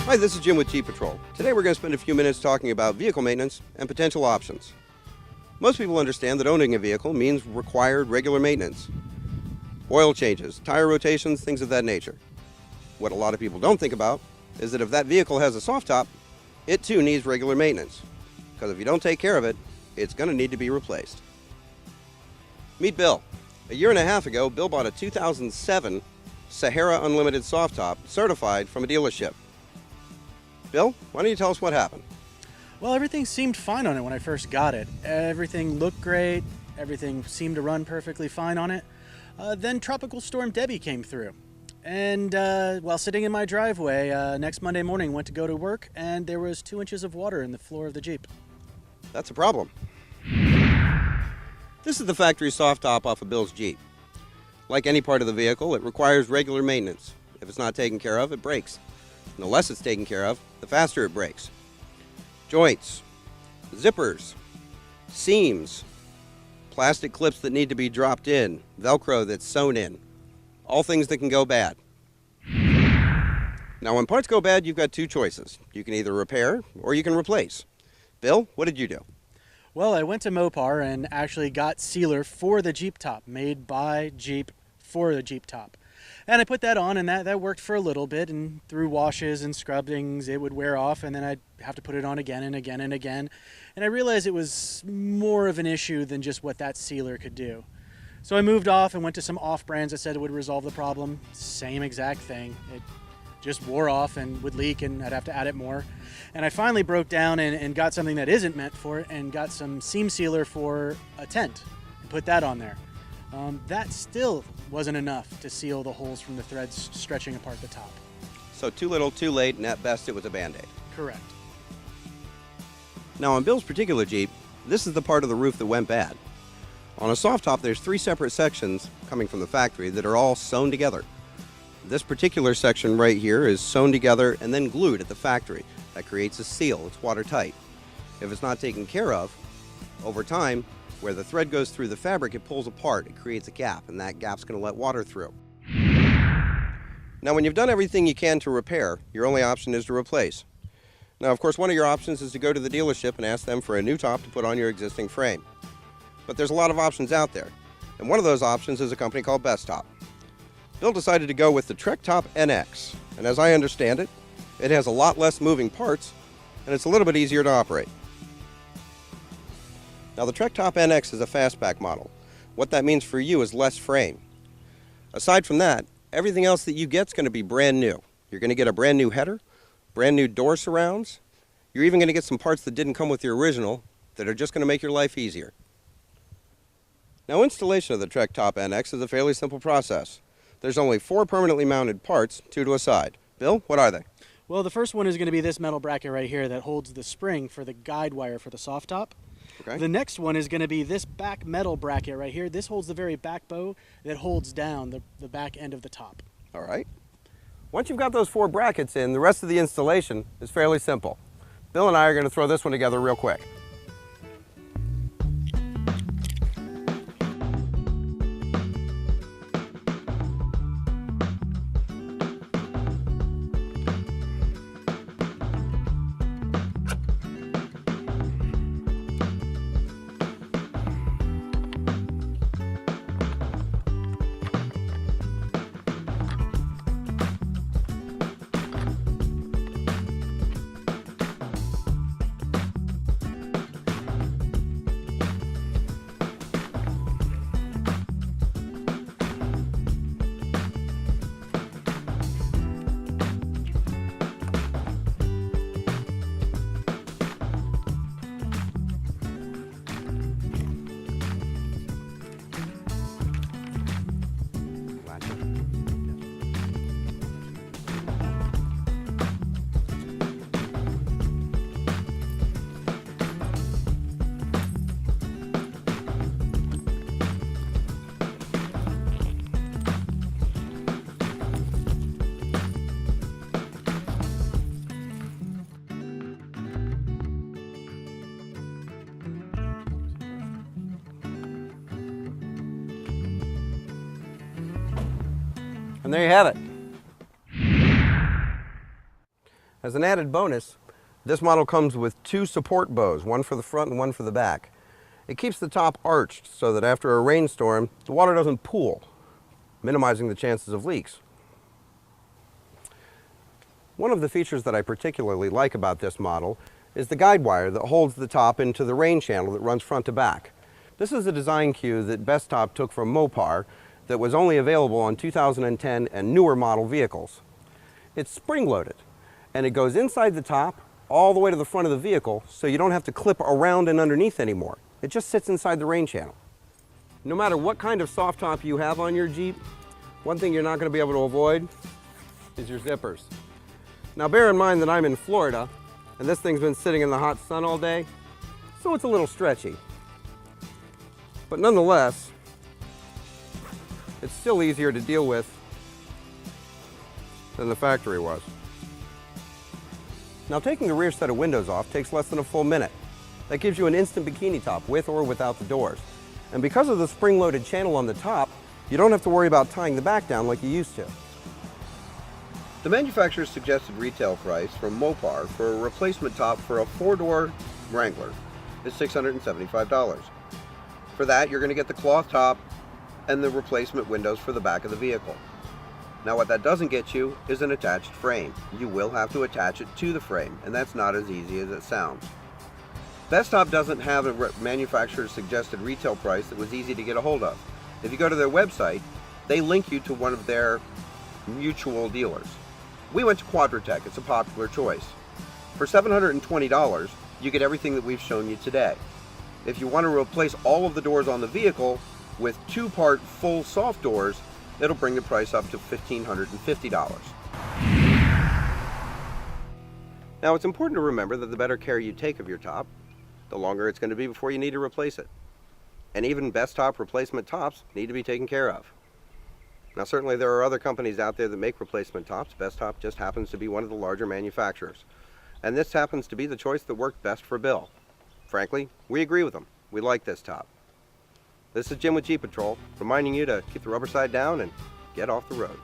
Hi, this is Jim with Jeep Patrol. Today we're going to spend a few minutes talking about vehicle maintenance and potential options. Most people understand that owning a vehicle means required regular maintenance. Oil changes, tire rotations, things of that nature. What a lot of people don't think about is that if that vehicle has a soft top, it too needs regular maintenance. Because if you don't take care of it, it's going to need to be replaced. Meet Bill. A year and a half ago, Bill bought a 2007 Sahara Unlimited soft top certified from a dealership. Bill, why don't you tell us what happened? Well, everything seemed fine on it when I first got it. Everything looked great. Everything seemed to run perfectly fine on it. Then Tropical Storm Debbie came through. And while sitting in my driveway, next Monday morning, went to go to work, and there was 2 inches of water in the floor of the Jeep. That's a problem. This is the factory soft top off of Bill's Jeep. Like any part of the vehicle, it requires regular maintenance. If it's not taken care of, it breaks. And the less it's taken care of, the faster it breaks. Joints, zippers, seams, plastic clips that need to be dropped in, Velcro that's sewn in, all things that can go bad. Now, when parts go bad, you've got two choices. You can either repair or you can replace. Bill, what did you do? Well, I went to Mopar and actually got sealer for the Jeep top, made by Jeep for the Jeep top. And I put that on, and that worked for a little bit, and through washes and scrubbings it would wear off, and then I'd have to put it on again and again and again. And I realized it was more of an issue than just what that sealer could do. So I moved off and went to some off brands that said it would resolve the problem. Same exact thing. It just wore off and would leak, and I'd have to add it more. And I finally broke down and got something that isn't meant for it, and got some seam sealer for a tent and put that on there. That still wasn't enough to seal the holes from the threads stretching apart the top. So too little, too late, and at best it was a Band-Aid. Correct. Now on Bill's particular Jeep, this is the part of the roof that went bad. On a soft top, there's 3 separate sections coming from the factory that are all sewn together. This particular section right here is sewn together and then glued at the factory. That creates a seal. It's watertight. If it's not taken care of, over time, where the thread goes through the fabric, it pulls apart. It creates a gap, and that gap's going to let water through. Now, when you've done everything you can to repair, your only option is to replace. Now, of course, one of your options is to go to the dealership and ask them for a new top to put on your existing frame. But there's a lot of options out there, and one of those options is a company called Bestop. Bill decided to go with the Trek Top NX, and as I understand it, it has a lot less moving parts, and it's a little bit easier to operate. Now, the Trek Top NX is a fastback model. What that means for you is less frame. Aside from that, everything else that you get is going to be brand new. You're going to get a brand new header, brand new door surrounds. You're even going to get some parts that didn't come with the original that are just going to make your life easier. Now, installation of the Trek Top NX is a fairly simple process. There's only 4 permanently mounted parts, 2 to a side. Bill, what are they? Well, the first one is going to be this metal bracket right here that holds the spring for the guide wire for the soft top. Okay. The next one is going to be this back metal bracket right here. This holds the very back bow that holds down the back end of the top. All right. Once you've got those 4 brackets in, the rest of the installation is fairly simple. Bill and I are going to throw this one together real quick. And there you have it. As an added bonus, this model comes with 2 support bows, one for the front and one for the back. It keeps the top arched so that after a rainstorm, the water doesn't pool, minimizing the chances of leaks. One of the features that I particularly like about this model is the guide wire that holds the top into the rain channel that runs front to back. This is a design cue that Bestop took from Mopar that was only available on 2010 and newer model vehicles. It's spring-loaded, and it goes inside the top all the way to the front of the vehicle, so you don't have to clip around and underneath anymore. It just sits inside the rain channel. No matter what kind of soft top you have on your Jeep, one thing you're not going to be able to avoid is your zippers. Now bear in mind that I'm in Florida, and this thing's been sitting in the hot sun all day, so it's a little stretchy. But nonetheless, it's still easier to deal with than the factory was. Now taking the rear set of windows off takes less than a full minute. That gives you an instant bikini top with or without the doors. And because of the spring-loaded channel on the top, you don't have to worry about tying the back down like you used to. The manufacturer's suggested retail price from Mopar for a replacement top for a 4-door Wrangler is $675. For that, you're going to get the cloth top and the replacement windows for the back of the vehicle. Now what that doesn't get you is an attached frame. You will have to attach it to the frame, and that's not as easy as it sounds. Bestop doesn't have a manufacturer's suggested retail price that was easy to get a hold of. If you go to their website, they link you to one of their mutual dealers. We went to Quadratec, it's a popular choice. For $720, you get everything that we've shown you today. If you want to replace all of the doors on the vehicle with 2-part full soft doors, it'll bring the price up to $1,550. Now it's important to remember that the better care you take of your top, the longer it's going to be before you need to replace it. And even Bestop replacement tops need to be taken care of. Now certainly there are other companies out there that make replacement tops. Bestop just happens to be one of the larger manufacturers. And this happens to be the choice that worked best for Bill. Frankly, we agree with him. We like this top. This is Jim with Jeep Patrol, reminding you to keep the rubber side down and get off the road.